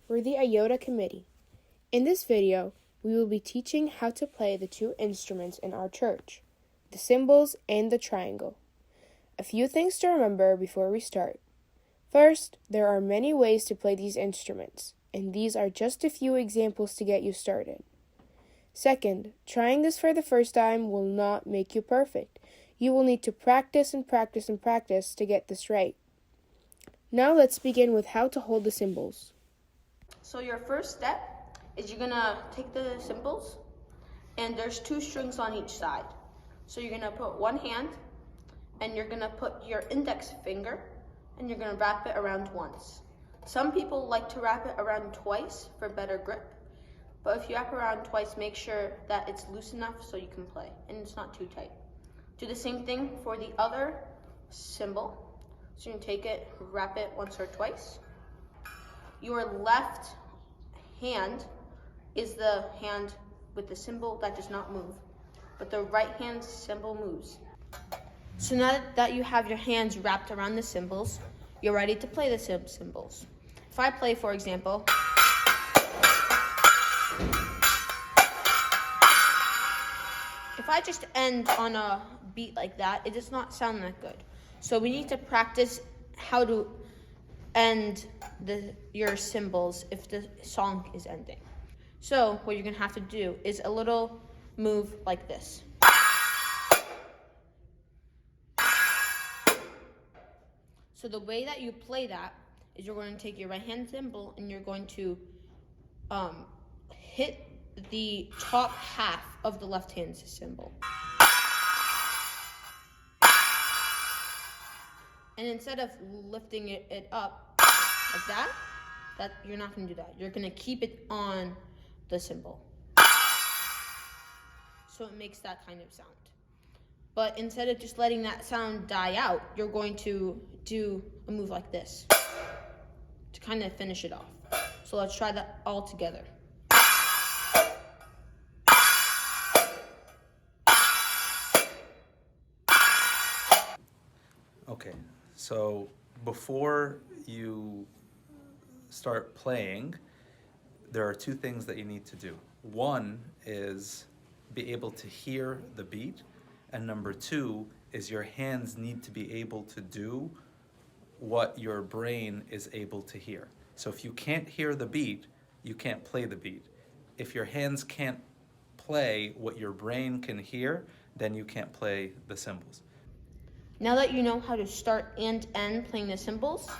We're the Iota Committee. In this video, we will be teaching how to play the two instruments in our church, the cymbals and the triangle. A few things to remember before we start. First, there are many ways to play these instruments, and these are just a few examples to get you started. Second, trying this for the first time will not make you perfect. You will need to practice and practice and practice to get this right. Now let's begin with how to hold the cymbals. So your first step is you're gonna take the cymbals, and there's two strings on each side. So you're gonna put one hand, and you're gonna put your index finger, and you're gonna wrap it around once. Some people like to wrap it around twice for better grip, but if you wrap around twice, make sure that it's loose enough so you can play, and it's not too tight. Do the same thing for the other cymbal. So you can take it, wrap it once or twice. Your left hand is the hand with the cymbal that does not move, but the right hand cymbal moves. So now that you have your hands wrapped around the cymbals, you're ready to play the cymbals. If I play, for example, if I just end on a beat like that, it does not sound that good. So we need to practice how to end your cymbals if the song is ending. So what you're gonna have to do is a little move like this. So the way that you play that is you're going to take your right hand cymbal and you're going to hit the top half of the left hand cymbal. And instead of lifting it up like that, you're not going to do that. You're going to keep it on the cymbal. So it makes that kind of sound. But instead of just letting that sound die out, you're going to do a move like this to kind of finish it off. So let's try that all together. Okay, so before you start playing, there are two things that you need to do. One is be able to hear the beat, and number two is your hands need to be able to do what your brain is able to hear. So if you can't hear the beat, you can't play the beat. If your hands can't play what your brain can hear, then you can't play the cymbals. Now that you know how to start and end playing the cymbals,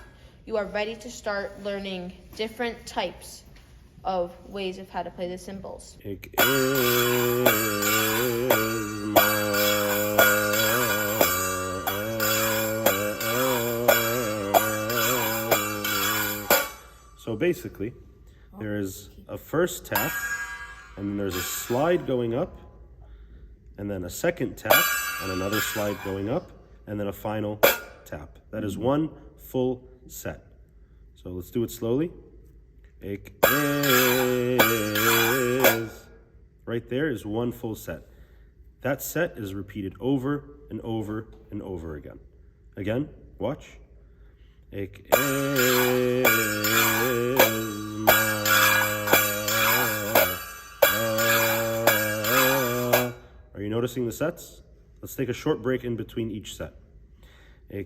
you are ready to start learning different types of ways of how to play the cymbals. So basically, there is a first tap, and then there's a slide going up, and then a second tap, and another slide going up, and then a final tap. That is one full set. So let's do it slowly. Right there is one full set. That set is repeated over and over and over again. Again, watch. Are you noticing the sets? Let's take a short break in between each set. Now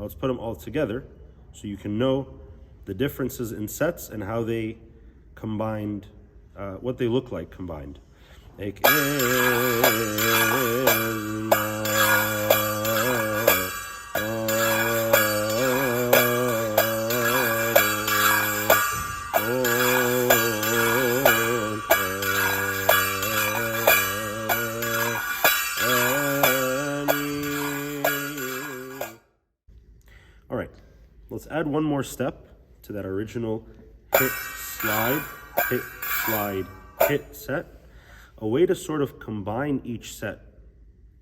let's put them all together so you can know the differences in sets and how they combined, what they look like combined. All right, let's add one more step to that original hit, slide, hit, set. A way to sort of combine each set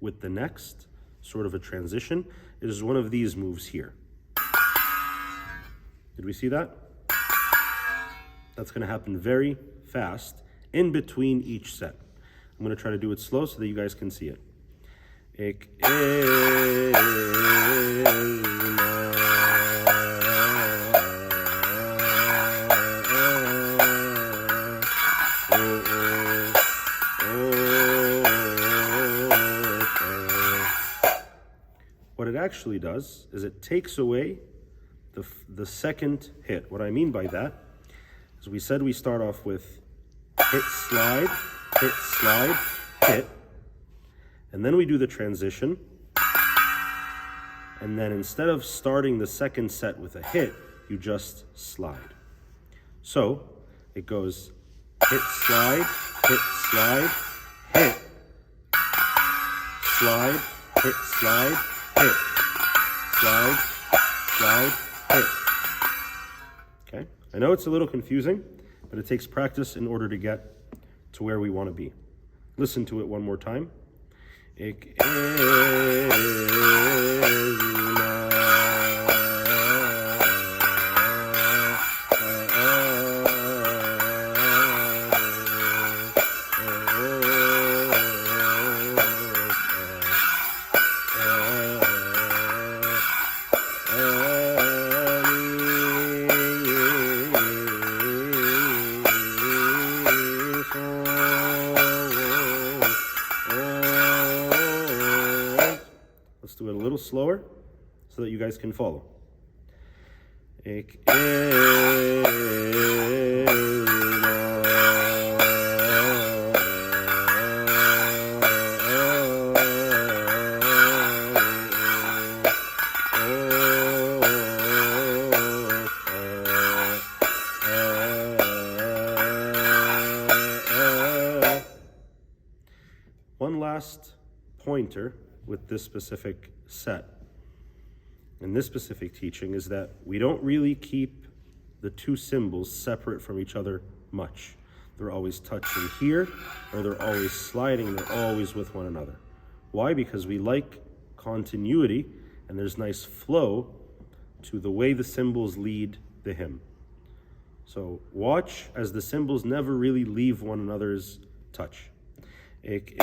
with the next, sort of a transition, is one of these moves here. Did we see that? That's going to happen very fast in between each set. I'm going to try to do it slow so that you guys can see it. Ik is What it actually does is it takes away the second hit. What I mean by that is we said we start off with hit, slide, hit, and then we do the transition. And then instead of starting the second set with a hit, you just slide. So it goes hit, slide, hit, hit, slide, hit, hit, slide, hit. Okay, I know it's a little confusing, but it takes practice in order to get to where we want to be. Listen to it one more time. Ik Let's do it a little slower so that you guys can follow. Ik One last pointer with this specific set and this specific teaching is that we don't really keep the two cymbals separate from each other much. They're always touching here, or they're always sliding, they're always with one another. Why? Because we like continuity and there's nice flow to the way the cymbals lead the hymn. So watch as the cymbals never really leave one another's touch. Ik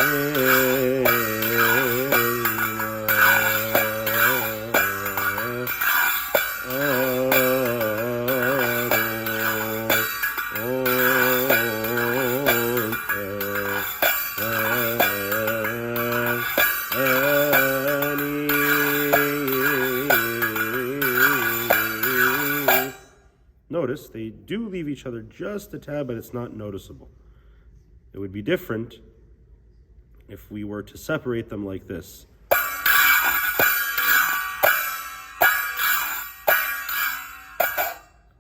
Notice they do leave each other just a tad, but it's not noticeable. It would be different if we were to separate them like this.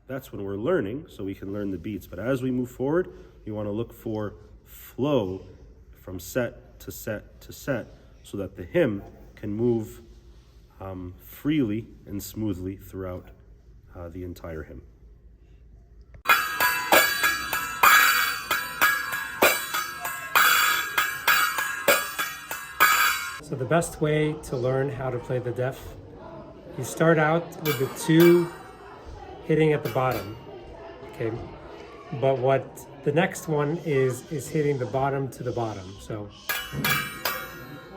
That's when we're learning, so we can learn the beats. But as we move forward, we want to look for flow from set to set to set so that the hymn can move freely and smoothly throughout the entire hymn. So the best way to learn how to play the deaf, you start out with the two hitting at the bottom, okay? But what the next one is hitting the bottom to the bottom. So,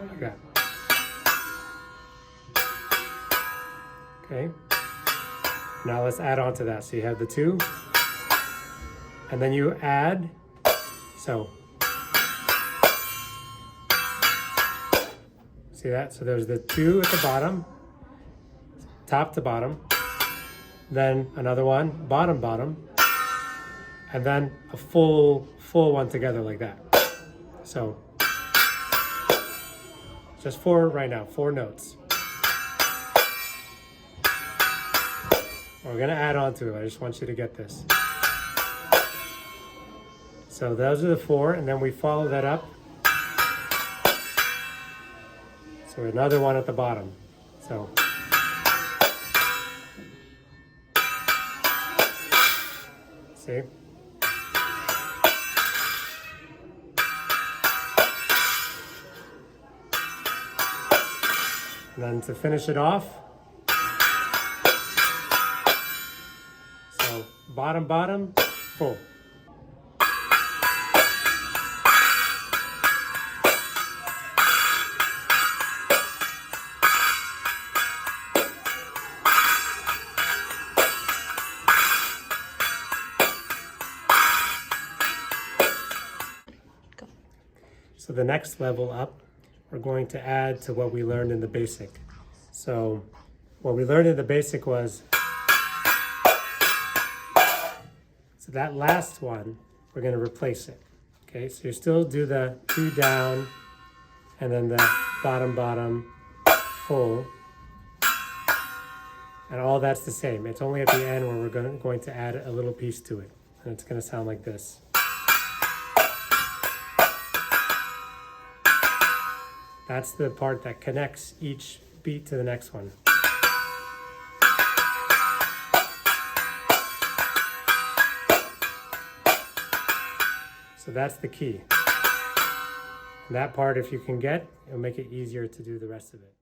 like that. Okay? Now let's add on to that. So you have the two, and then you add, so. See that? So there's the two at the bottom, top to bottom, then another one, bottom, bottom, and then a full one together like that. So just four right now, 4 notes. We're gonna add on to it. I just want you to get this. So those are the 4, and then we follow that up. So another one at the bottom. So see? And then to finish it off, So bottom, bottom, full. So the next level up, we're going to add to what we learned in the basic. So what we learned in the basic was, so that last one, we're going to replace it. Okay, so you still do the 2 down and then the bottom, bottom, full. And all that's the same. It's only at the end where we're going to add a little piece to it. And it's going to sound like this. That's the part that connects each beat to the next one. So that's the key. And that part, if you can get, it'll make it easier to do the rest of it.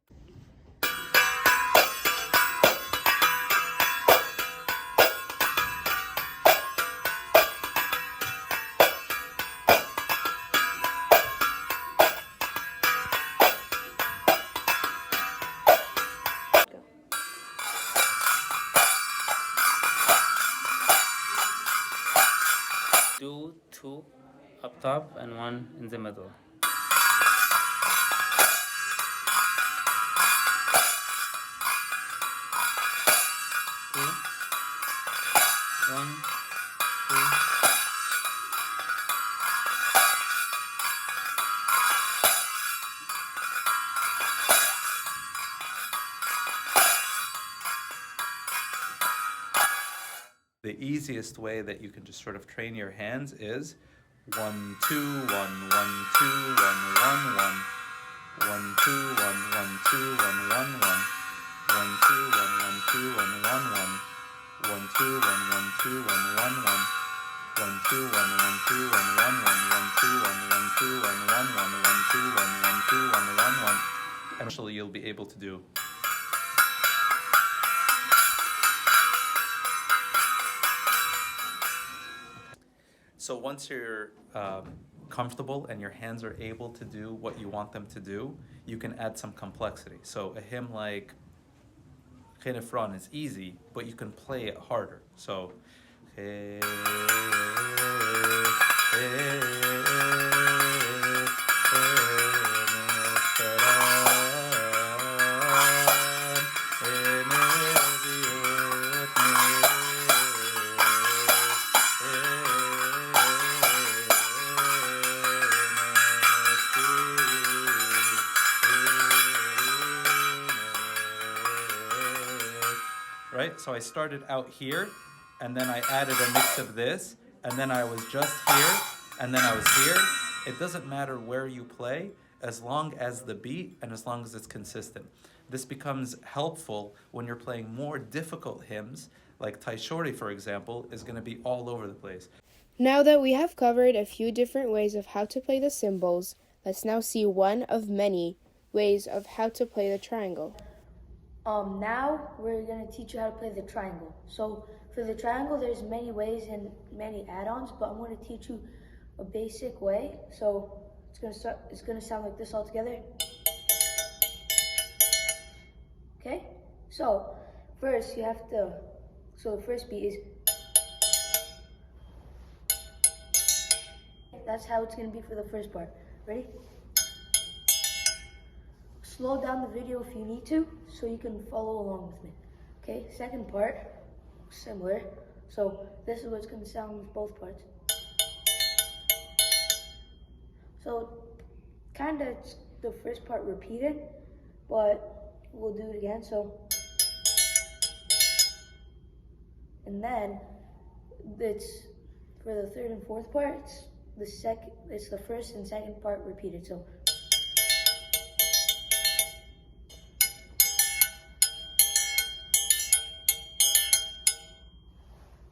Do 2 up top and 1 in the middle. Two, 1, 2. The easiest way that you can just sort of train your hands is 1, 2, 1, 1, 2, 1, 1, 1. 1, 2, 1, 1, 2, 1, 1, 1. 1, 2, 1, 1, 2, 1, 1, 1. 1, 2, 1, 1, 2, 1, 1, 1. 1, 2, 1, 1, 2, 1, 1, 1. 1, 2, 1, 1, 2, 1, 1, 1. 1, 2, 1, 1, 2, 1, 1, 1. And eventually you'll be able to do. So once you're comfortable and your hands are able to do what you want them to do, you can add some complexity. So a hymn like Chenefron is easy, but you can play it harder. So right? So I started out here, and then I added a mix of this, and then I was just here, and then I was here. It doesn't matter where you play, as long as the beat and as long as it's consistent. This becomes helpful when you're playing more difficult hymns, like Taishori, for example, is going to be all over the place. Now that we have covered a few different ways of how to play the cymbals, let's now see one of many ways of how to play the triangle. Now we're going to teach you how to play the triangle. So for the triangle, there's many ways and many add-ons, but I'm going to teach you a basic way. So it's going to sound like this all together. Okay? So first you have to, so the first beat is, that's how it's going to be for the first part. Ready? Slow down the video if you need to, so you can follow along with me. Okay, second part, similar. So this is what it's going to sound with both parts. So kind of the first part repeated, but we'll do it again. So, and then it's for the third and fourth part. It's the first and second part repeated. So.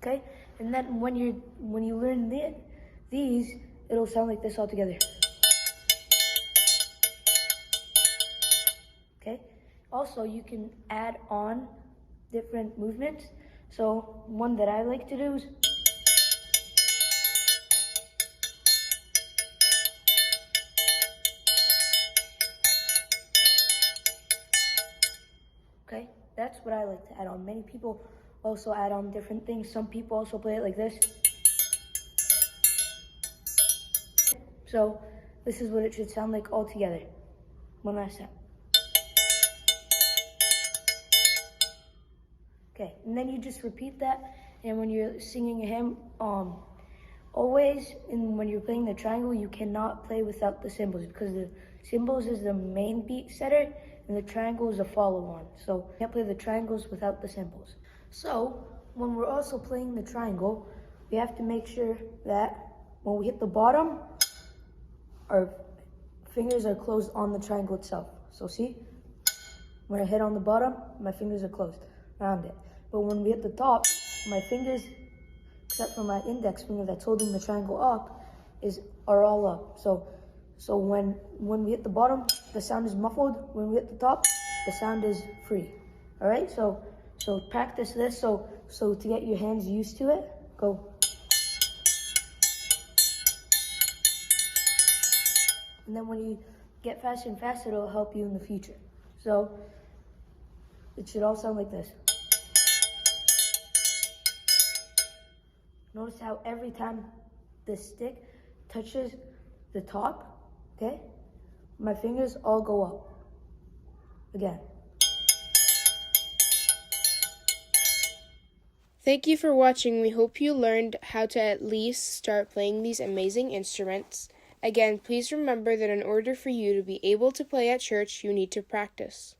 Okay, and then when you learn these, it'll sound like this all together. Okay, also you can add on different movements. So one that I like to do is okay, that's what I like to add on. Many people also add on different things. Some people also play it like this. So this is what it should sound like all together. One last time. Okay, and then you just repeat that, and when you're singing a hymn, always, and when you're playing the triangle, you cannot play without the cymbals, because the cymbals is the main beat setter, and the triangle is a follow-on. So you can't play the triangles without the cymbals. So when we're also playing the triangle, we have to make sure that when we hit the bottom, our fingers are closed on the triangle itself. So see, when I hit on the bottom, my fingers are closed around it. But when we hit the top, my fingers, except for my index finger that's holding the triangle up, are all up. So when we hit the bottom, the sound is muffled. When we hit the top, the sound is free. All right. So practice this. So to get your hands used to it, go. And then when you get faster and faster, it'll help you in the future. So it should all sound like this. Notice how every time the stick touches the top, okay, my fingers all go up. Again. Thank you for watching. We hope you learned how to at least start playing these amazing instruments. Again, please remember that in order for you to be able to play at church, you need to practice.